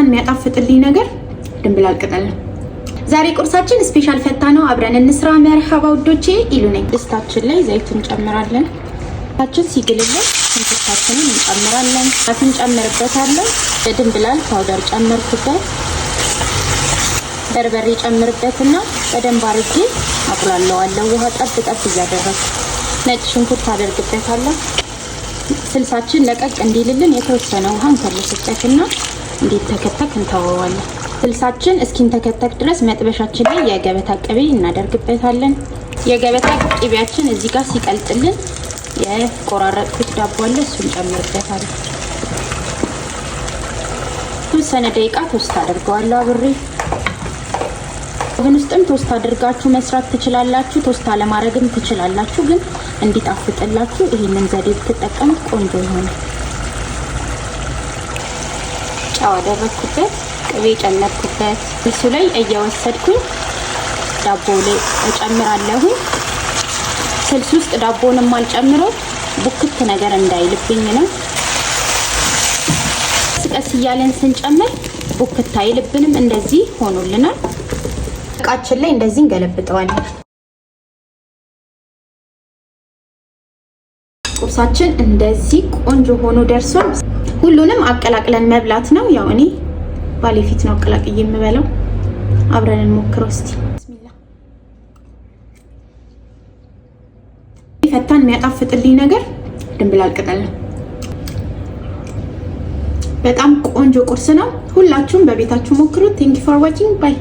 የሚያጣፍጥልኝ ነገር ድንብላል ቅጠል ነው። ዛሬ ቁርሳችን ስፔሻል ፈታ ነው። አብረን እንስራ። መርሐባ ውዶቼ፣ ኢሉ ነኝ። ድስታችን ላይ ዘይት እንጨምራለን። ታችን ሲግልልን ሽንኩርታችንን እንጨምራለን። እንጨምርበታለን። ድንብላል ፓውደር ጨመርኩበት። በርበሬ ጨምርበትና በደንብ አድርጌ አቁላለዋለሁ። ውሃ ጠብ ጠብ እያደረኩ ነጭ ሽንኩርት አደርግበታለሁ። ስልሳችን ለቀቅ እንዲልልን የተወሰነ ውሃ እንከልስበትና እንዲተከተክ እንተወዋለን። ስልሳችን እስኪንተከተክ ድረስ መጥበሻችን ላይ የገበታ ቅቤ እናደርግበታለን። የገበታ ቅቤያችን እዚህ ጋር ሲቀልጥልን የቆራረጥኩት ዳቦ አለ፣ እሱን ጨምርበታለሁ። የተወሰነ ደቂቃ ቶስት አድርገዋለሁ አብሬ። ኦቨን ውስጥም ቶስት አድርጋችሁ መስራት ትችላላችሁ። ቶስት አለማድረግም ትችላላችሁ። ግን እንዲጣፍጥላችሁ ይሄንን ዘዴ ብትጠቀሙ ቆንጆ ይሆናል። ጫው አደረኩበት፣ ቅቤ ጨመርኩበት። እሱ ላይ እየወሰድኩኝ ዳቦ ላይ እጨምራለሁ። ስልስ ውስጥ ዳቦንም አልጨምረው ቡክት ነገር እንዳይልብኝ ነው። ቀስ እያለን ስንጨምር ቡክት አይልብንም። እንደዚህ ሆኖልናል። እቃችን ላይ እንደዚህ እንገለብጠዋለን። ቁርሳችን እንደዚህ ቆንጆ ሆኖ ደርሷል። ሁሉንም አቀላቅለን መብላት ነው። ያው እኔ ባሌ ፊት ነው አቀላቅዬ የምበላው። አብረን እንሞክረው እስቲ። ቢስሚላህ። ፈታን የሚያጣፍጥልኝ ነገር ድንብላል ቅጠል ነው። በጣም ቆንጆ ቁርስ ነው። ሁላችሁም በቤታችሁ ሞክሩት። ቴንክ ዩ ፎር ዋቺንግ ባይ